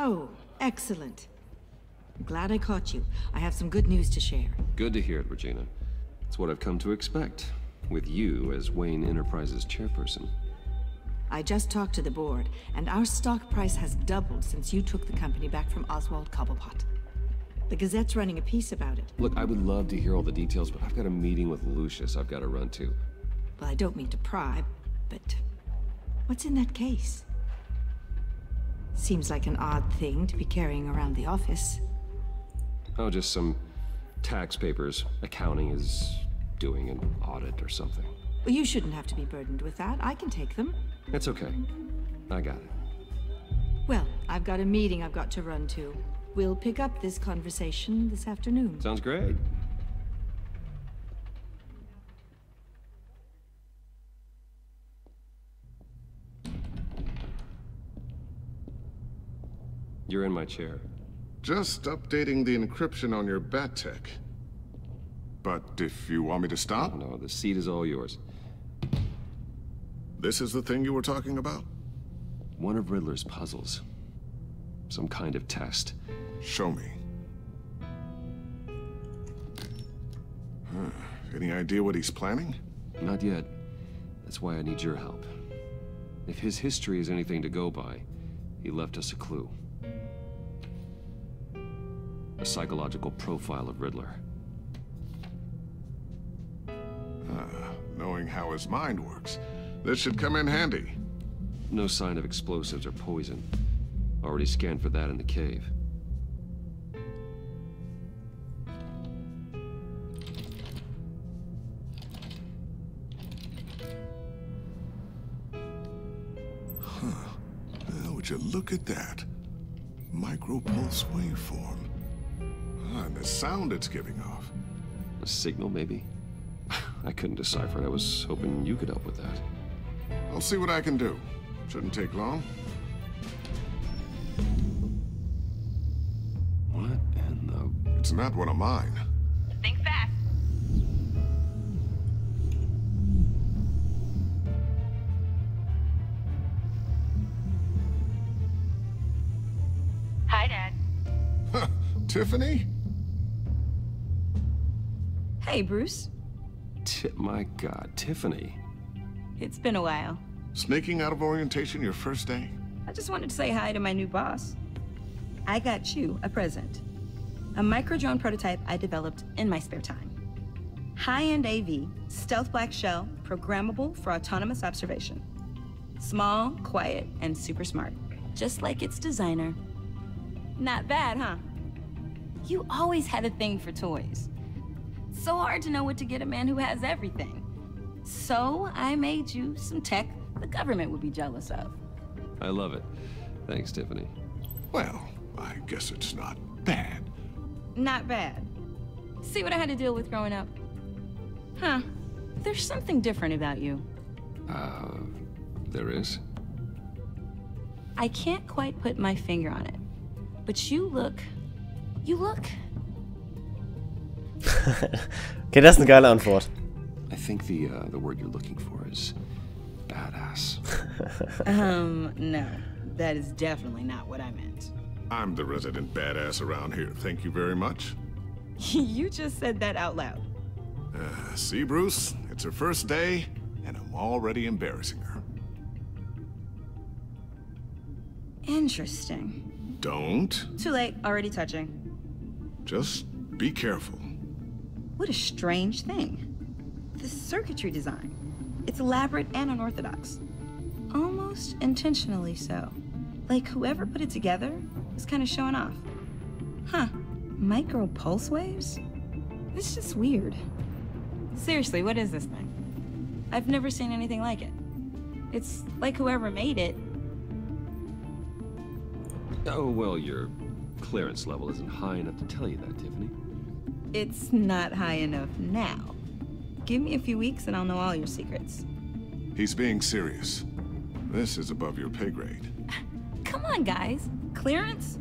Oh, excellent. I'm glad I caught you. I have some good news to share. Good to hear it, Regina. It's what I've come to expect, with you as Wayne Enterprises chairperson. I just talked to the board, and our stock price has doubled since you took the company back from Oswald Cobblepot. The Gazette's running a piece about it. Look, I would love to hear all the details, but I've got a meeting with Lucius I've got to run to. Well, I don't mean to pry, but what's in that case? Seems like an odd thing to be carrying around the office. Oh, just some tax papers. Accounting is doing an audit or something. Well, you shouldn't have to be burdened with that. I can take them. It's okay. I got it. Well, I've got a meeting I've got to run to. We'll pick up this conversation this afternoon. Sounds great. You're in my chair. Just updating the encryption on your bat tech. But if you want me to stop? No, the seat is all yours. This is the thing you were talking about? One of Riddler's puzzles. Some kind of test. Show me. Any idea what he's planning? Not yet. That's why I need your help. If his history is anything to go by, he left us a clue. A psychological profile of Riddler. Knowing how his mind works, this should come in handy. No sign of explosives or poison. Already scanned for that in the cave. Would you look at that? Micropulse waveform. And the sound it's giving off. A signal, maybe? I couldn't decipher it. I was hoping you could help with that. I'll see what I can do. Shouldn't take long. What in the... It's not one of mine. Think fast. Hi, Dad. Tiffany? Hey, Bruce. My God, Tiffany. It's been a while. Sneaking out of orientation your first day? I just wanted to say hi to my new boss. I got you a present. A micro-drone prototype I developed in my spare time. High-end AV, stealth black shell, programmable for autonomous observation. Small, quiet, and super smart. Just like its designer. Not bad, huh? You always had a thing for toys. So hard to know what to get a man who has everything. So I made you some tech the government would be jealous of. I love it. Thanks, Tiffany. Well, I guess it's not bad. Not bad. See what I had to deal with growing up? Huh. There's something different about you. There is? I can't quite put my finger on it. But you look... Okay, das ist eine geile Antwort. I think the word you're looking for is badass. No. That is definitely not what I meant. I'm the resident badass around here. Thank you very much. You just said that out loud. See, Bruce? It's her first day, and I'm already embarrassing her. Interesting. Don't. Too late. Already touching. Just be careful. What a strange thing. The circuitry design. It's elaborate and unorthodox. Almost intentionally so. Like whoever put it together was kind of showing off. Huh. Micro pulse waves? It's just weird. Seriously, what is this thing? I've never seen anything like it. It's like whoever made it. Oh, well, your clearance level isn't high enough to tell you that, Tiffany. It's not high enough now. Give me a few weeks and I'll know all your secrets. He's being serious. This is above your pay grade. Come on, guys. Clearance?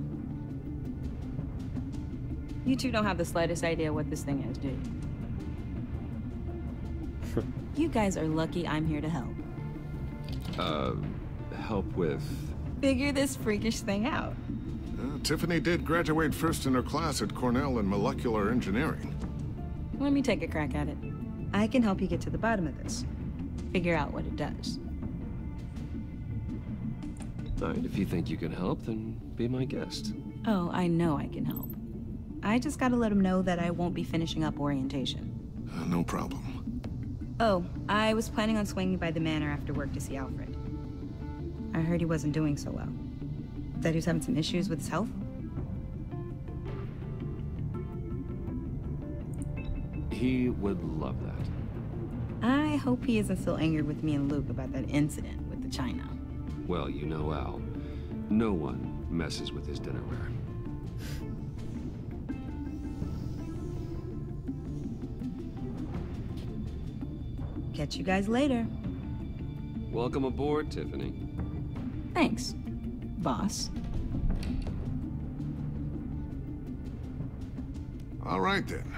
You two don't have the slightest idea what this thing is, do you? You guys are lucky I'm here to help. Help with... Figure this freakish thing out. Tiffany did graduate first in her class at Cornell in molecular engineering. Let me take a crack at it. I can help you get to the bottom of this. Figure out what it does. All right, if you think you can help, then be my guest. Oh, I know I can help. I just gotta let him know that I won't be finishing up orientation. No problem. Oh, I was planning on swinging by the manor after work to see Alfred. I heard he wasn't doing so well. That he was having some issues with his health? He would love that. I hope he isn't still angered with me and Luke about that incident with the china. Well, you know Al. No one messes with his dinnerware. Catch you guys later. Welcome aboard, Tiffany. Thanks, boss. All right then.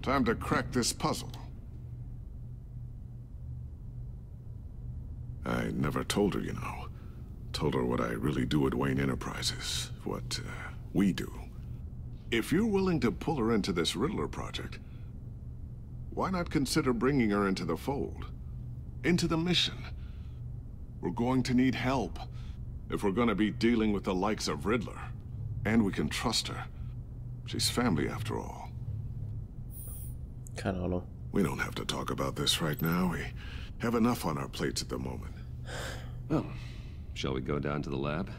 Time to crack this puzzle. I never told her, you know. Told her what I really do at Wayne Enterprises. What we do. If you're willing to pull her into this Riddler project, why not consider bringing her into the fold? Into the mission? We're going to need help if we're going to be dealing with the likes of Riddler. And we can trust her. She's family after all. Keine Ahnung. We don't have to talk about this right now. We have enough on our plates at the moment. Well, shall we go down to the lab?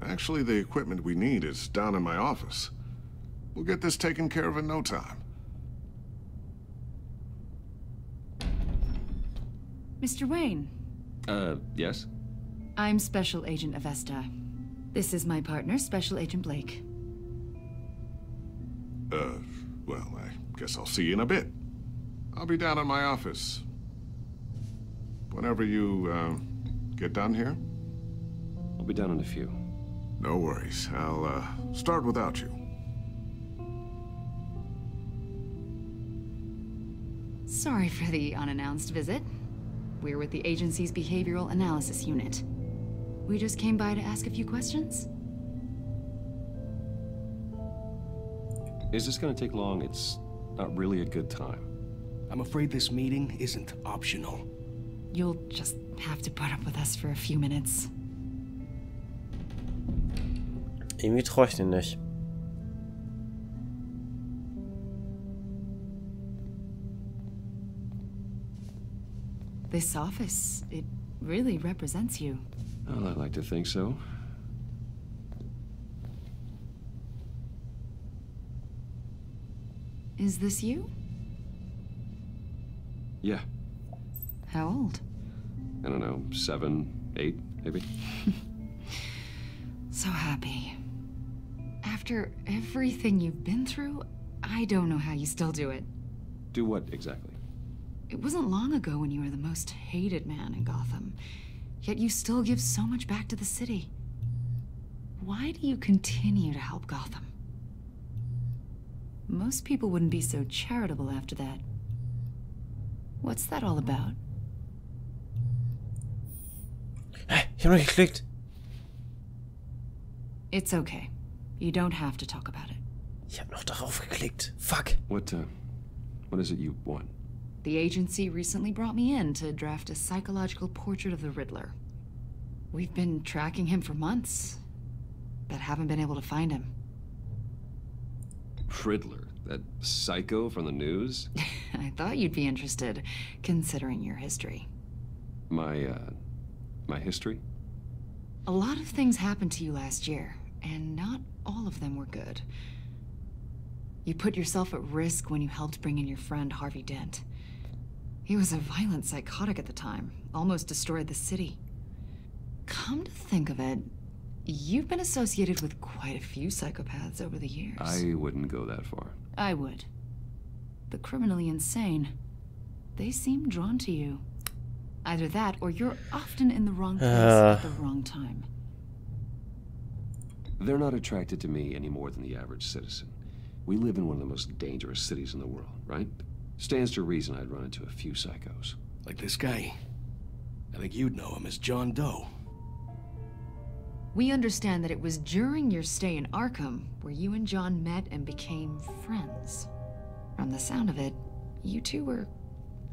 Actually, the equipment we need is down in my office. We'll get this taken care of in no time. Mr. Wayne. Yes? I'm Special Agent Avesta. This is my partner, Special Agent Blake. Well, I guess I'll see you in a bit. I'll be down in my office. Whenever you, get done here? I'll be down in a few. No worries. I'll, start without you. Sorry for the unannounced visit. We're with the agency's Behavioral Analysis Unit. We just came by to ask a few questions. Is this gonna take long? It's not really a good time. I'm afraid this meeting isn't optional. You'll just have to put up with us for a few minutes. Irgendwie traue ich den nicht. This office, it really represents you. Well, I'd like to think so. Is this you? Yeah. How old? I don't know, 7, 8, maybe? So happy. After everything you've been through, I don't know how you still do it. Do what, exactly? It wasn't long ago when you were the most hated man in Gotham, yet you still give so much back to the city. Why do you continue to help Gotham? Most people wouldn't be so charitable after that. What's that all about? Hä? Ich hab noch geklickt. It's okay. You don't have to talk about it. Ich hab noch darauf geklickt. Fuck. What is it you want? The agency recently brought me in to draft a psychological portrait of the Riddler. We've been tracking him for months, but haven't been able to find him. Riddler? That psycho from the news? I thought you'd be interested, considering your history. My history? A lot of things happened to you last year, and not all of them were good. You put yourself at risk when you helped bring in your friend Harvey Dent. He was a violent psychotic at the time, almost destroyed the city. Come to think of it, you've been associated with quite a few psychopaths over the years. I wouldn't go that far. I would. The criminally insane. They seem drawn to you. Either that, or you're often in the wrong place at the wrong time. They're not attracted to me any more than the average citizen. We live in one of the most dangerous cities in the world, right? Stands to reason I'd run into a few psychos. Like this guy. I think you'd know him as John Doe. We understand that it was during your stay in Arkham where you and John met and became friends. From the sound of it, you two were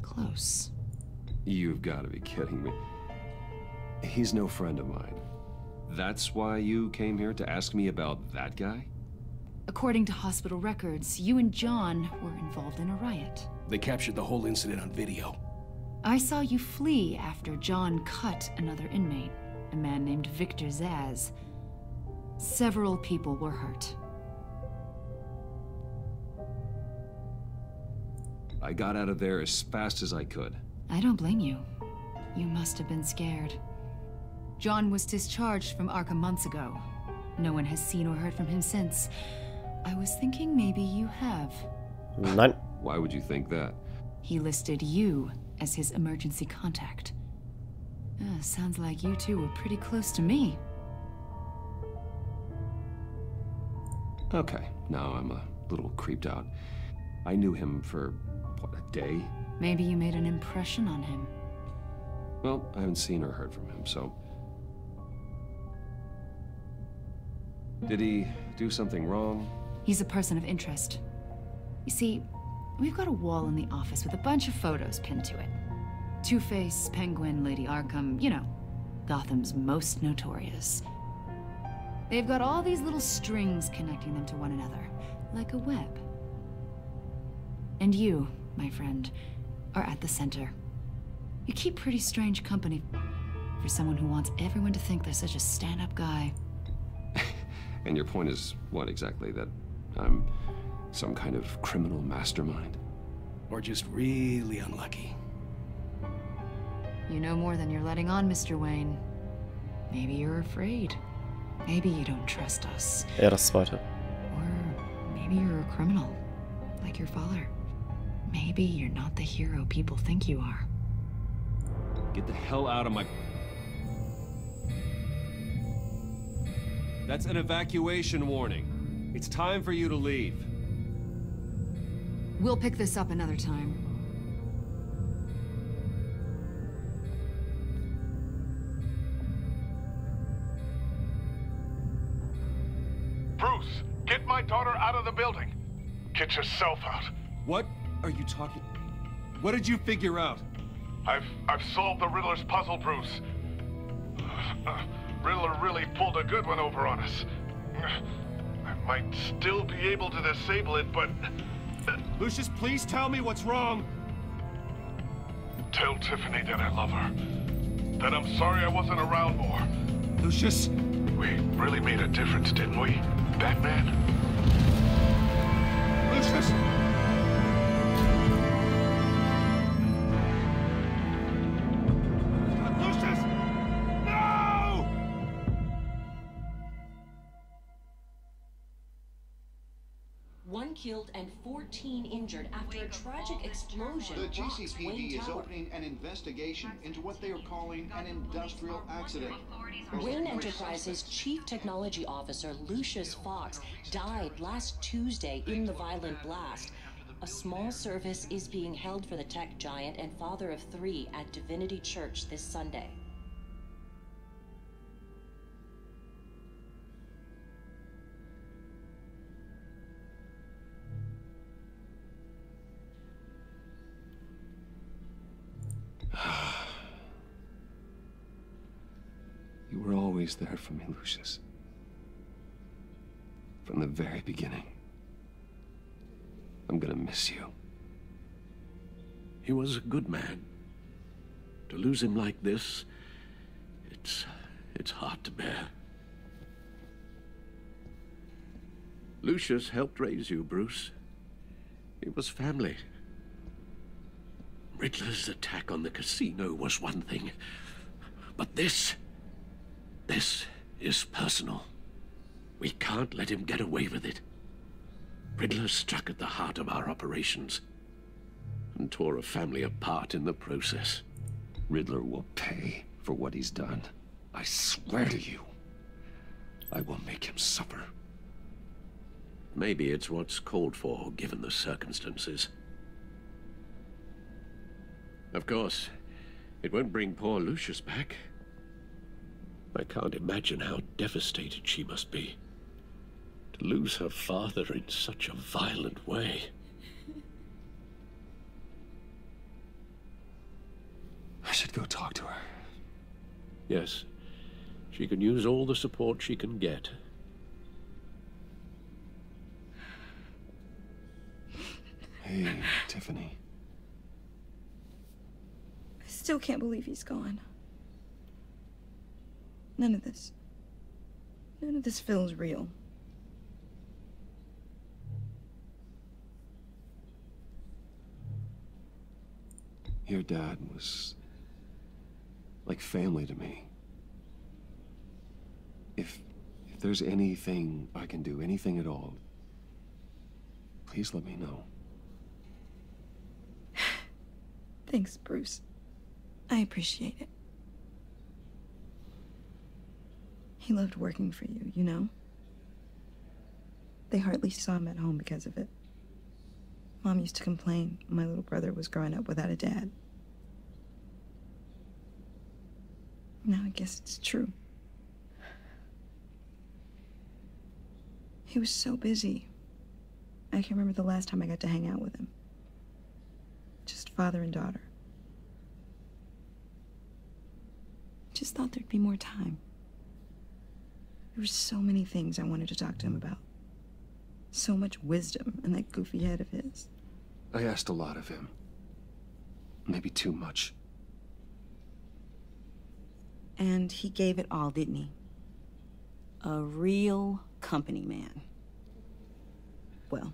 close. You've got to be kidding me. He's no friend of mine. That's why you came here to ask me about that guy? According to hospital records, you and John were involved in a riot. They captured the whole incident on video. I saw you flee after John cut another inmate, a man named Victor Zaz. Several people were hurt. I got out of there as fast as I could. I don't blame you. You must have been scared. John was discharged from Arkham months ago. No one has seen or heard from him since. I was thinking maybe you have. Nein. Why would you think that? He listed you as his emergency contact. Sounds like you two were pretty close to me. Okay, now I'm a little creeped out. I knew him for, what, a day? Maybe you made an impression on him. Well, I haven't seen or heard from him, so... Did he do something wrong? He's a person of interest. You see, we've got a wall in the office with a bunch of photos pinned to it. Two-Face, Penguin, Lady Arkham, you know, Gotham's most notorious. They've got all these little strings connecting them to one another, like a web. And you, my friend, are at the center. You keep pretty strange company for someone who wants everyone to think they're such a stand-up guy. And your point is what exactly? That I'm some kind of criminal mastermind? Or just really unlucky. You know more than you're letting on, Mr. Wayne. Maybe you're afraid. Maybe you don't trust us. Ja, das zweite. Or maybe you're a criminal, like your father. Maybe you're not the hero people think you are. Get the hell out of my... That's an evacuation warning. It's time for you to leave. We'll pick this up another time. Bruce, get my daughter out of the building. Get yourself out. What are you talking... What did you figure out? I've solved the Riddler's puzzle, Bruce. Riddler really pulled a good one over on us. I might still be able to disable it, but... Lucius, please tell me what's wrong. Tell Tiffany that I love her. That I'm sorry I wasn't around more. Lucius? We really made a difference, didn't we, Batman? Lucius! Lucius! No! One killed and 14 injured after a tragic explosion. The rocks Wayne GCPD is Tower. opening an investigation into what they are calling an industrial accident. Wayne Enterprises' Chief Technology Officer Lucius Fox died last Tuesday in the violent blast. A small service is being held for the tech giant and father of 3 at Divinity Church this Sunday. You were always there for me, Lucius. From the very beginning. I'm gonna miss you. He was a good man. To lose him like this, it's hard to bear. Lucius helped raise you, Bruce. It was family. Riddler's attack on the casino was one thing, but this is personal. We can't let him get away with it. Riddler struck at the heart of our operations and tore a family apart in the process. Riddler will pay for what he's done. I swear to you. I will make him suffer. Maybe it's what's called for, given the circumstances. Of course, it won't bring poor Lucius back. I can't imagine how devastated she must be. To lose her father in such a violent way. I should go talk to her. Yes, she can use all the support she can get. Hey, Tiffany. I still can't believe he's gone. None of this feels real. Your dad was like family to me. If there's anything I can do, anything at all, please let me know. Thanks, Bruce. I appreciate it. He loved working for you, you know? They hardly saw him at home because of it. Mom used to complain my little brother was growing up without a dad. Now I guess it's true. He was so busy. I can't remember the last time I got to hang out with him. Just father and daughter. Just thought there'd be more time. There were so many things I wanted to talk to him about. So much wisdom in that goofy head of his. I asked a lot of him. Maybe too much. And he gave it all, didn't he? A real company man. Well,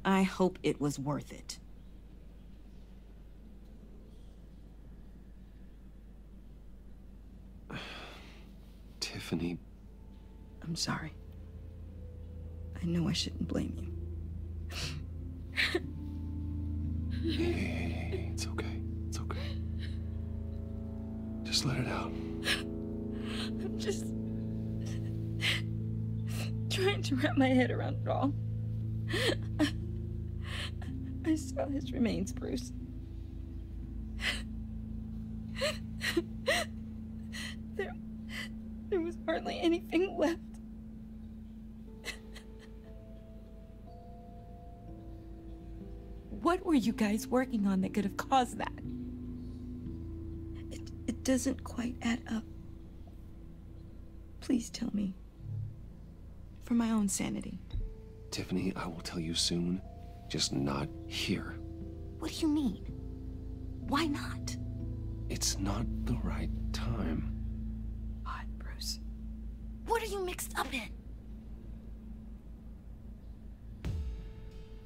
I hope it was worth it. Tiffany. I'm sorry. I know I shouldn't blame you. Hey, it's okay. It's okay. Just let it out. I'm just trying to wrap my head around it all. I saw his remains, Bruce. There was hardly anything left. What were you guys working on that could have caused that? It doesn't quite add up. Please tell me. For my own sanity. Tiffany, I will tell you soon. Just not here. What do you mean? Why not? It's not the right time. Odd, Bruce. What are you mixed up in?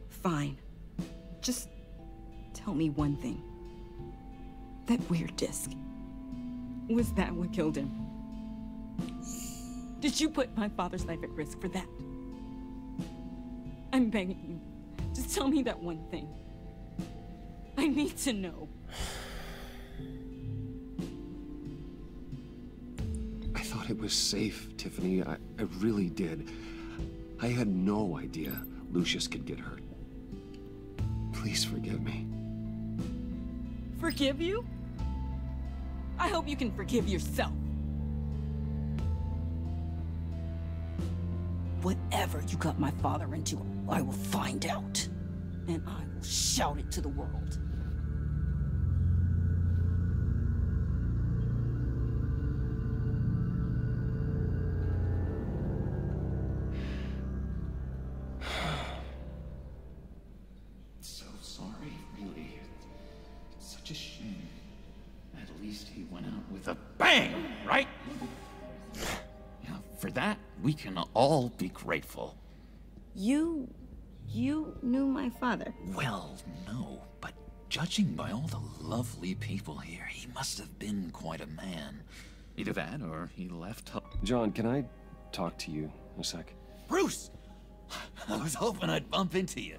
Fine. Just tell me one thing. That weird disc. Was that what killed him? Did you put my father's life at risk for that? I'm begging you. Just tell me that one thing. I need to know. I thought it was safe, Tiffany. I really did. I had no idea Lucius could get hurt. Please forgive me. Forgive you? I hope you can forgive yourself. Whatever you got my father into, I will find out. And I will shout it to the world. So sorry, really. It's such a shame. At least he went out with a bang, right? Yeah, for that, we can all be grateful. You knew my father? Well, no, but judging by all the lovely people here, he must have been quite a man. Either that, or he left... John, can I talk to you a sec? Bruce! I was hoping I'd bump into you.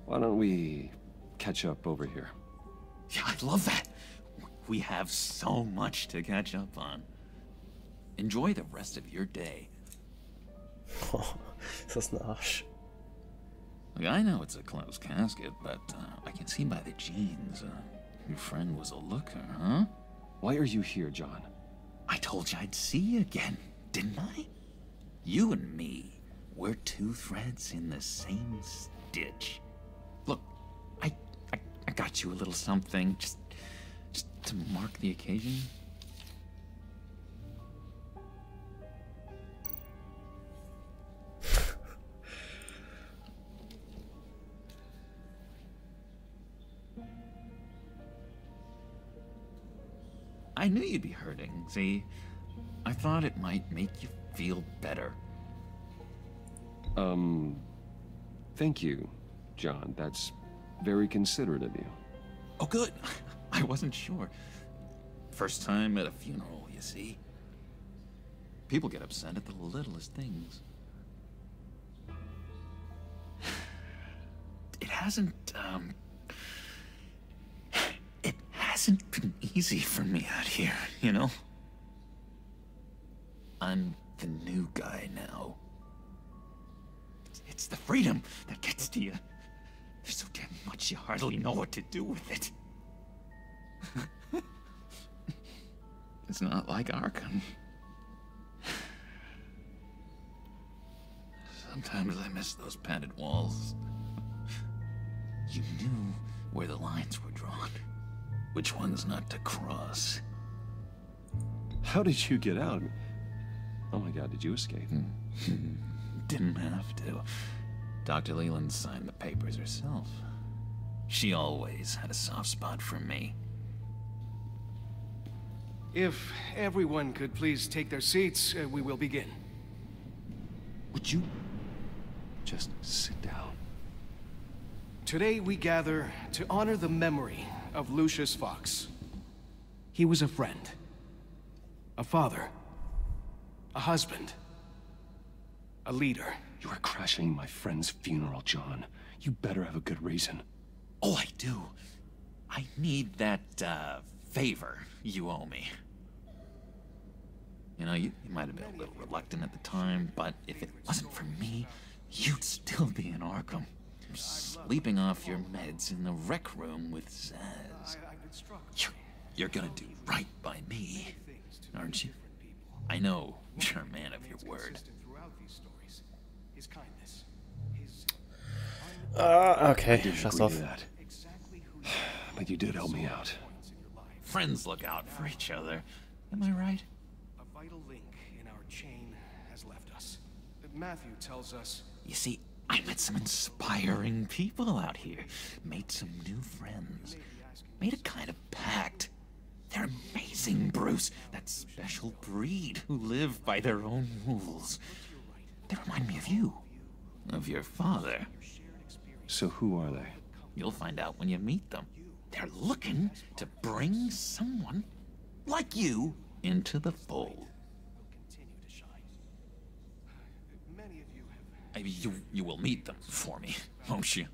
Why don't we catch up over here? Yeah, I'd love that. We have so much to catch up on. Enjoy the rest of your day. Oh, ist das ein Arsch. Look, I know it's a closed casket, but I can see by the jeans. Your friend was a looker, huh? Why are you here, John? I told you I'd see you again, didn't I? You and me, we're two threads in the same stitch. Look, I got you a little something, just to mark the occasion. I knew you'd be hurting, see? I thought it might make you feel better. Thank you, John. That's very considerate of you. Oh, good. I wasn't sure. First time at a funeral, you see? People get upset at the littlest things. It hasn't been easy for me out here, you know? I'm the new guy now. It's the freedom that gets to you. There's so damn much you hardly know what to do with it. It's not like Arkham. Sometimes I miss those padded walls. You knew where the lines were drawn. Which ones not to cross. How did you get out? Oh my God, did you escape? Didn't have to. Dr. Leland signed the papers herself. She always had a soft spot for me. If everyone could please take their seats, we will begin. Would you just sit down? Today we gather to honor the memory of Lucius Fox. He was a friend, a father, a husband, a leader. You are crashing my friend's funeral, John. You better have a good reason. Oh, I do. I need that, favor you owe me. You know, you might have been a little reluctant at the time, but if it wasn't for me, you'd still be in Arkham. Sleeping off your meds in the rec room with Zaz. You're gonna do right by me, aren't you? I know you're a man of your word. Okay, scheiß auf. But you did help me out. Friends look out for each other. Am I right? A vital link in our chain has left us. Matthew tells us... You see, I met some inspiring people out here. Made some new friends. Made a kind of pact. They're amazing, Bruce. That special breed who live by their own rules. They remind me of you. Of your father. So who are they? You'll find out when you meet them. They're looking to bring someone like you into the fold. You will meet them for me, won't you?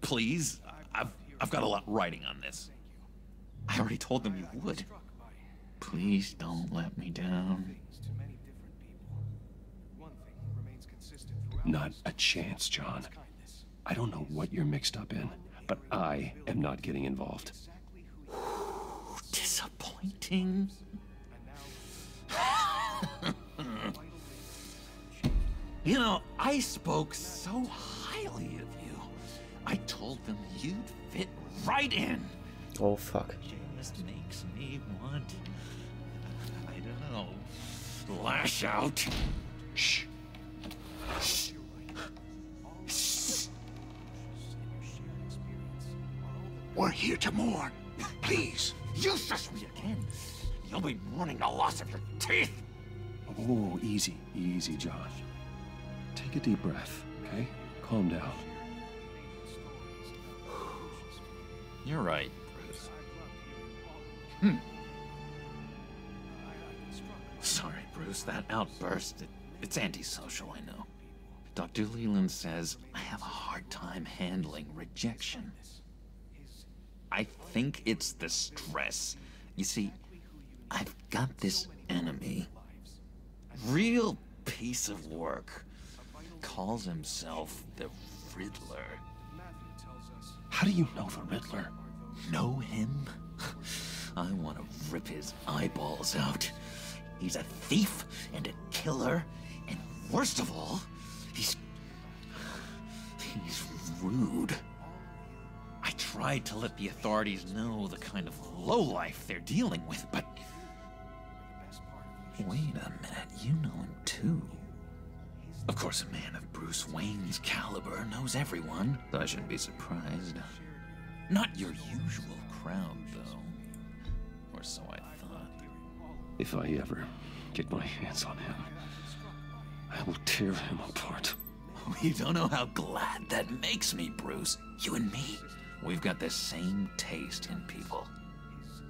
Please, I've got a lot writing on this. I already told them you would. Please don't let me down. Not a chance, John. I don't know what you're mixed up in, but I am not getting involved. Disappointing. You know, I spoke so highly of you. I told them you'd fit right in. Oh, fuck. Just makes me want, I don't know, lash out. Shh. Shh. Shh. We're here to mourn. Please, use us again. You'll be mourning the loss of your teeth. Oh, easy, easy, John. Take a deep breath, okay? Calm down. You're right, Bruce. Sorry, Bruce, that outburst, it's antisocial, I know. Dr. Leland says I have a hard time handling rejection. I think it's the stress. You see, I've got this enemy. Real piece of work. Calls himself the Riddler. How do you know the Riddler? Know him? I want to rip his eyeballs out. He's a thief and a killer, and worst of all, he's rude. I tried to let the authorities know the kind of lowlife they're dealing with, but... Wait a minute, you know him too. Of course, a man of Bruce Wayne's caliber knows everyone, so I shouldn't be surprised. Not your usual crowd, though. Or so I thought. If I ever get my hands on him, I will tear him apart. You don't know how glad that makes me, Bruce. You and me, we've got the same taste in people.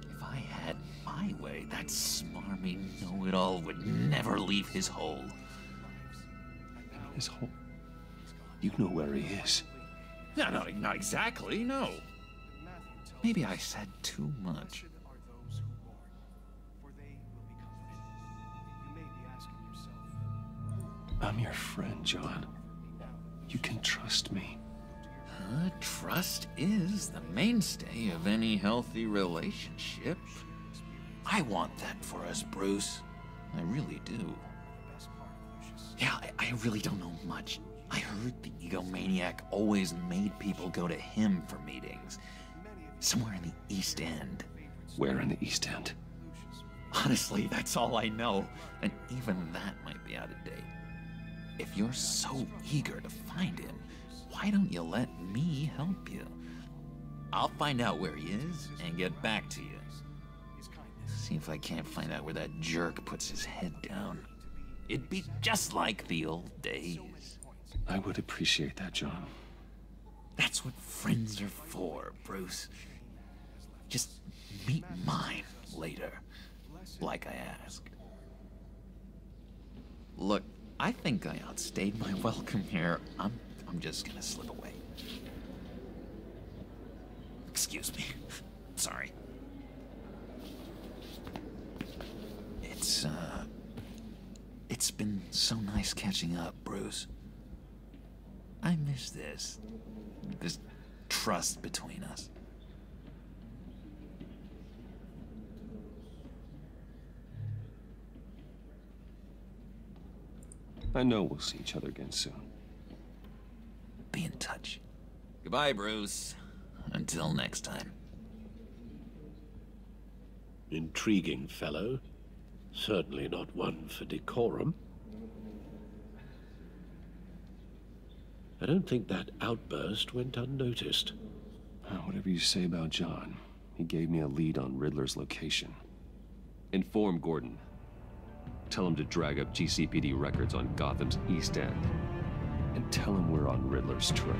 If I had my way, that smarmy know-it-all would never leave his hole. His hole? You know where he is. No, not exactly, no. Maybe I said too much. I'm your friend, John. You can trust me. Trust is the mainstay of any healthy relationship. I want that for us, Bruce. I really do. Yeah, I really don't know much. I heard the egomaniac always made people go to him for meetings. Somewhere in the East End. Where in the East End? Honestly, that's all I know. And even that might be out of date. If you're so eager to find him, why don't you let me help you? I'll find out where he is and get back to you. See if I can't find out where that jerk puts his head down. It'd be just like the old days. I would appreciate that, John. That's what friends are for, Bruce. Just meet mine later, like I asked. Look, I think I outstayed my welcome here. I'm just gonna slip away. Excuse me. Sorry. It's been so nice catching up, Bruce. I miss this trust between us. I know we'll see each other again soon. Be in touch. Goodbye, Bruce. Until next time. Intriguing fellow. Certainly not one for decorum. I don't think that outburst went unnoticed. Whatever you say about John, he gave me a lead on Riddler's location. Inform Gordon. Tell him to drag up GCPD records on Gotham's East End. And tell him we're on Riddler's trail.